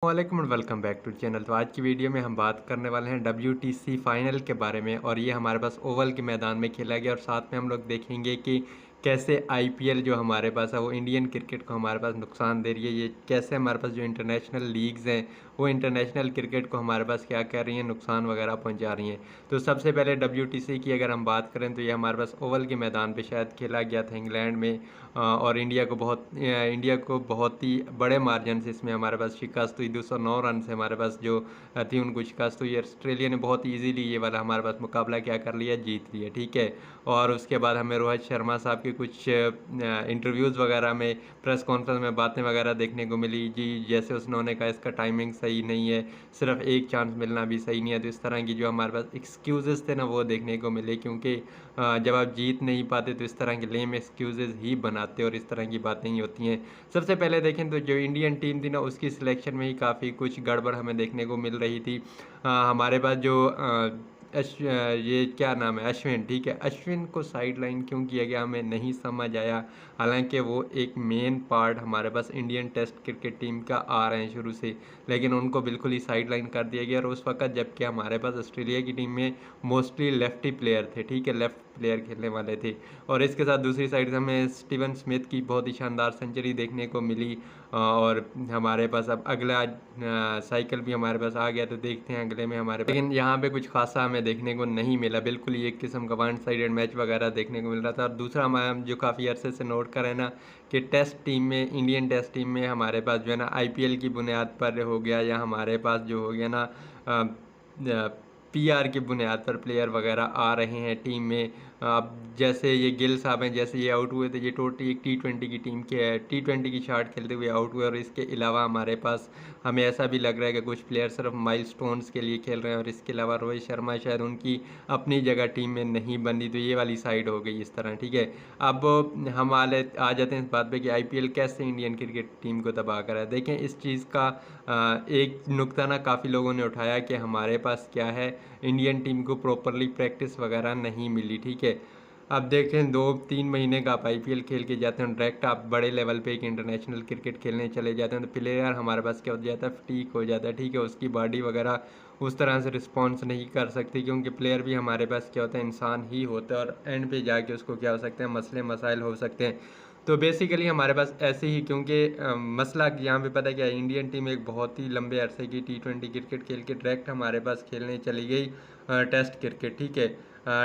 वालेकुम and welcome back to channel. तो आज की वीडियो में हम बात करने वाले हैं WTC फाइनल के बारे में। और ये हमारे पास ओवल के मैदान में खेला गया और साथ में हम लोग देखेंगे कि कैसे IPL जो हमारे पास है वो इंडियन क्रिकेट को हमारे पास नुकसान दे रही है। ये कैसे हमारे पास जो इंटरनेशनल लीग्स हैं वो इंटरनेशनल क्रिकेट को हमारे पास क्या कर रही हैं, नुकसान वगैरह पहुंचा रही हैं। तो सबसे पहले WTC की अगर हम बात करें तो ये हमारे पास ओवल के मैदान पे शायद खेला गया था इंग्लैंड में। और इंडिया को बहुत ही बड़े मार्जिन से इसमें हमारे पास शिकस्त हुई। 209 रन से हमारे पास जो थी उनको शिकस्त हुई। ऑस्ट्रेलिया ने बहुत ईजीली ये वाला हमारे पास मुकाबला क्या कर लिया, जीत लिया, ठीक है। और उसके बाद हमें रोहित शर्मा साहब के कुछ इंटरव्यूज़ वगैरह में, प्रेस कॉन्फ्रेंस में बातें वगैरह देखने को मिली जी। जैसे उन्होंने कहा इसका टाइमिंग सही नहीं है, सिर्फ एक चांस मिलना भी सही नहीं है। तो इस तरह की जो हमारे पास एक्सक्यूज़ेस थे ना वो देखने को मिले, क्योंकि जब आप जीत नहीं पाते तो इस तरह के लेम एक्सक्यूज़ेस ही बनाते और इस तरह की बातें ही होती हैं। सबसे पहले देखें तो जो इंडियन टीम थी ना उसकी सिलेक्शन में ही काफ़ी कुछ गड़बड़ हमें देखने को मिल रही थी। हमारे पास जो ये क्या नाम है, अश्विन, ठीक है। अश्विन को साइड लाइन क्यों किया गया हमें नहीं समझ आया। हालांकि वो एक मेन पार्ट हमारे पास इंडियन टेस्ट क्रिकेट टीम का आ रहे हैं शुरू से, लेकिन उनको बिल्कुल ही साइड लाइन कर दिया गया। और उस वक्त जबकि हमारे पास ऑस्ट्रेलिया की टीम में मोस्टली लेफ्टी प्लेयर थे, ठीक है, लेफ्ट प्लेयर खेलने वाले थे। और इसके साथ दूसरी साइड से हमें स्टीवन स्मिथ की बहुत ही शानदार सेंचुरी देखने को मिली। और हमारे पास अब अगला साइकिल भी हमारे पास आ गया, तो देखते हैं अगले में हमारे पास। लेकिन यहाँ पे कुछ खासा हमें देखने को नहीं मिला, बिल्कुल ही एक किस्म का वन साइडेड मैच वगैरह देखने को मिल रहा था। और दूसरा हम जो काफ़ी अरसे से नोट करें ना कि टेस्ट टीम में, इंडियन टेस्ट टीम में हमारे पास जो है ना IPL की बुनियाद पर हो गया, या हमारे पास जो हो गया ना PR की बुनियाद पर प्लेयर वगैरह आ रहे हैं टीम में। अब जैसे ये गिल साहब हैं, जैसे ये आउट हुए थे, ये टोटली एक T20 की टीम के है, T20 की शाट खेलते हुए आउट हुए। और इसके अलावा हमारे पास हमें ऐसा भी लग रहा है कि कुछ प्लेयर सिर्फ माइलस्टोन्स के लिए खेल रहे हैं। और इसके अलावा रोहित शर्मा शायद उनकी अपनी जगह टीम में नहीं बनी, तो ये वाली साइड हो गई इस तरह, ठीक है। अब हम आ जाते हैं इस बात पे कि IPL कैसे इंडियन क्रिकेट टीम को तबाह करा है। देखें इस चीज़ का एक नुक्ता ना काफ़ी लोगों ने उठाया कि हमारे पास क्या है, इंडियन टीम को प्रॉपरली प्रैक्टिस वगैरह नहीं मिली, ठीक है। अब देखें 2-3 महीने का आप IPL खेल के जाते हैं, डायरेक्ट आप बड़े लेवल पे एक इंटरनेशनल क्रिकेट खेलने चले जाते हैं, तो प्लेयर हमारे पास क्या हो जाता है, फटीक हो जाता है, ठीक है। उसकी बॉडी वगैरह उस तरह से रिस्पॉन्स नहीं कर सकती, क्योंकि प्लेयर भी हमारे पास क्या होता है, इंसान ही होता है। और एंड पे जाके उसको क्या हो सकते हैं, मसले मसाइल हो सकते हैं। तो बेसिकली हमारे पास ऐसे ही, क्योंकि मसला यहाँ पे पता क्या है, इंडियन टीम एक बहुत ही लंबे अरसे की T20 क्रिकेट खेल के डायरेक्ट हमारे पास खेलने चली गई टेस्ट क्रिकेट, ठीक है।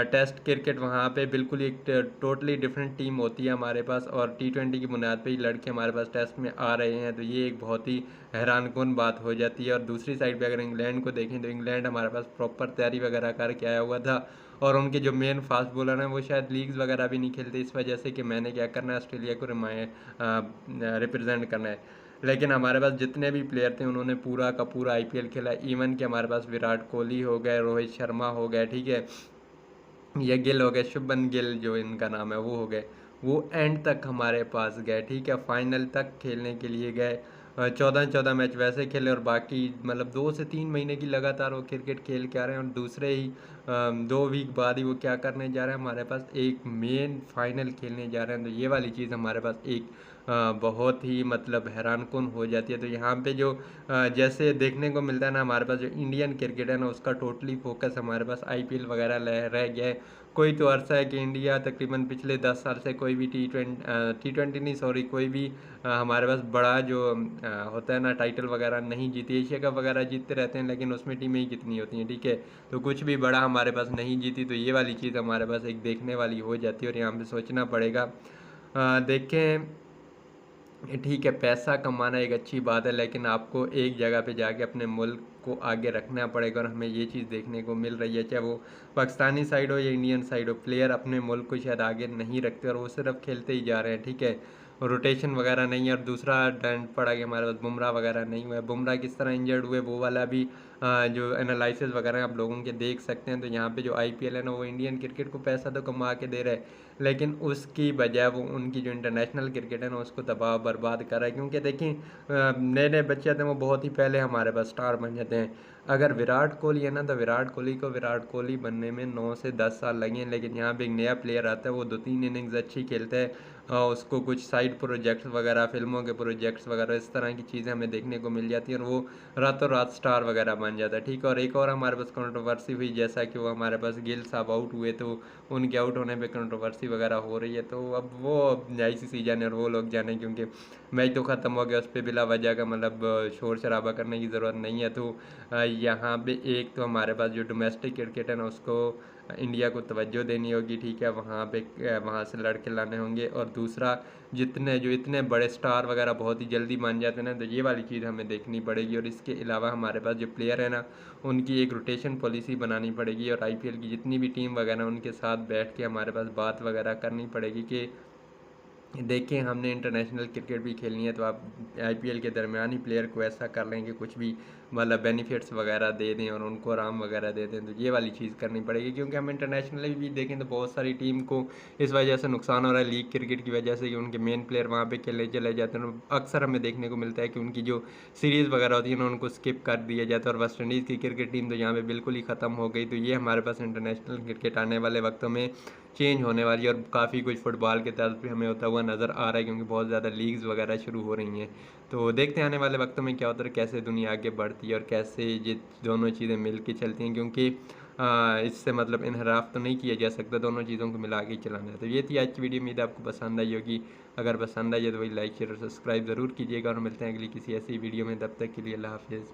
टेस्ट क्रिकेट वहाँ पे बिल्कुल एक टोटली डिफरेंट टीम होती है हमारे पास, और T20 की बुनियाद पे ही लड़के हमारे पास टेस्ट में आ रहे हैं, तो ये एक बहुत ही हैरानकुन बात हो जाती है। और दूसरी साइड पे अगर इंग्लैंड को देखें तो इंग्लैंड हमारे पास प्रॉपर तैयारी वगैरह करके आया हुआ था। और उनके जो मेन फास्ट बॉलर हैं वो शायद लीग्स वगैरह भी नहीं खेलते, इस वजह से कि मैंने क्या करना है, ऑस्ट्रेलिया को रिप्रेजेंट करना है। लेकिन हमारे पास जितने भी प्लेयर थे उन्होंने पूरा का पूरा IPL खेला। इवन कि हमारे पास विराट कोहली हो गए, रोहित शर्मा हो गए, ठीक है, ये गिल हो गए, शुभमन गिल जो इनका नाम है वो हो गए, वो एंड तक हमारे पास गए, ठीक है, फाइनल तक खेलने के लिए गए। 14-14 मैच वैसे खेले, और बाकी मतलब 2 से 3 महीने की लगातार वो क्रिकेट खेल के आ रहे हैं। और दूसरे ही 2 वीक बाद ही वो क्या करने जा रहे हैं, हमारे पास एक मेन फाइनल खेलने जा रहे हैं। तो ये वाली चीज़ हमारे पास एक बहुत ही मतलब हैरानकुन हो जाती है। तो यहाँ पे जो जैसे देखने को मिलता है ना, हमारे पास जो इंडियन क्रिकेट है ना उसका टोटली फोकस हमारे पास IPL वगैरह रह गया है। कोई तो अरसा है कि इंडिया तकरीबन पिछले 10 साल से कोई भी T20 नहीं, सॉरी, कोई भी हमारे पास बड़ा जो होता है ना टाइटल वगैरह नहीं जीती। एशिया कप वगैरह जीतते रहते हैं, लेकिन उसमें टीमें ही कितनी होती हैं, ठीक है। तो कुछ भी बड़ा हमारे पास नहीं जीती, तो ये वाली चीज़ हमारे पास एक देखने वाली हो जाती है। और यहाँ पे सोचना पड़ेगा। देखें, ठीक है, पैसा कमाना एक अच्छी बात है, लेकिन आपको एक जगह पे जाके अपने मुल्क को आगे रखना पड़ेगा। और हमें ये चीज़ देखने को मिल रही है, चाहे वो पाकिस्तानी साइड हो या इंडियन साइड हो, प्लेयर अपने मुल्क को शायद आगे नहीं रखते और वो सिर्फ खेलते ही जा रहे हैं, ठीक है। रोटेशन वगैरह नहीं है। और दूसरा ट्रेंड पड़ा कि हमारे पास बुमराह वगैरह नहीं हुआ है। बुमराह किस तरह इंजर्ड हुए वो वाला भी जो एनालिसिस वगैरह आप लोगों के देख सकते हैं। तो यहाँ पे जो IPL है ना वो इंडियन क्रिकेट को पैसा तो कमा के दे रहा है, लेकिन उसकी बजाय वो उनकी जो इंटरनेशनल क्रिकेट है ना उसको तबाह बर्बाद कर रहा है। क्योंकि देखिए नए नए बच्चे आते हैं, वो बहुत ही पहले हमारे पास स्टार बन जाते हैं। अगर विराट कोहली है ना, तो विराट कोहली को विराट कोहली बनने में 9 से 10 साल लगे हैं, लेकिन यहाँ पे एक नया प्लेयर आता है, वो 2-3 इनिंग्स अच्छी खेलता है उसको कुछ साइड प्रोजेक्ट्स वगैरह, फ़िल्मों के प्रोजेक्ट्स वगैरह इस तरह की चीज़ें हमें देखने को मिल जाती हैं और वो रातों रात स्टार वगैरह बन जाता है, ठीक है। और एक और हमारे पास कंट्रोवर्सी हुई, जैसा कि वो हमारे पास गिल साहब आउट हुए, तो उनके आउट होने पे कंट्रोवर्सी वगैरह हो रही है। तो अब वो ऐसी सी जाने और वो लोग जाने, क्योंकि मैच तो ख़त्म हो गया, उस पे बिला वजह का मतलब शोर-शराबा करने की ज़रूरत नहीं है। तो यहाँ पे एक तो हमारे पास जो डोमेस्टिक क्रिकेट है ना, उसको इंडिया को तवज्जो देनी होगी, ठीक है। वहाँ पे वहाँ से लड़के लाने होंगे। और दूसरा, इतने बड़े स्टार वगैरह बहुत ही जल्दी बन जाते हैं ना, तो ये वाली चीज़ हमें देखनी पड़ेगी। और इसके अलावा हमारे पास जो प्लेयर है ना, उनकी एक रोटेशन पॉलिसी बनानी पड़ेगी और आईपीएल की जितनी भी टीम वगैरह उनके साथ बैठ के हमारे पास बात वगैरह करनी पड़ेगी कि देखिए, हमने इंटरनेशनल क्रिकेट भी खेलनी है, तो आप आईपीएल के दरमियान ही प्लेयर को ऐसा कर लें कि कुछ भी मतलब बेनिफिट्स वगैरह दे दें और उनको आराम वगैरह दे दें। तो ये वाली चीज़ करनी पड़ेगी, क्योंकि हम इंटरनेशनली भी देखें तो बहुत सारी टीम को इस वजह से नुकसान हो रहा है, लीग क्रिकेट की वजह से, कि उनके मेन प्लेयर वहाँ पे खेलने चले जाते हैं। अक्सर हमें देखने को मिलता है कि उनकी जो सीरीज़ वगैरह होती है ना, उनको स्किप कर दिया जाता है। और वेस्ट इंडीज़ की क्रिकेट टीम तो यहाँ पे बिल्कुल ही ख़त्म हो गई। तो ये हमारे पास इंटरनेशनल क्रिकेट आने वाले वक्तों में चेंज होने वाली है। और काफ़ी कुछ फुटबॉल के तर्ज पे हमें होता हुआ नज़र आ रहा है, क्योंकि बहुत ज़्यादा लीग्स वगैरह शुरू हो रही हैं। तो देखते हैं आने वाले वक्तों में क्या होता है, कैसे दुनिया आगे बढ़ती है और कैसे ये दोनों चीज़ें मिल के चलती हैं, क्योंकि इससे मतलब इनहराफ तो नहीं किया जा सकता, दोनों चीज़ों को मिला के ही चलाना है। तो ये थी आज की वीडियो, उम्मीद है आपको पसंद आई होगी। अगर पसंद आई है तो वही लाइक शेयर और सब्सक्राइब ज़रूर कीजिएगा, और मिलते हैं अगली किसी ऐसी वीडियो में। तब तक के लिए अल्लाह हाफ़िज़।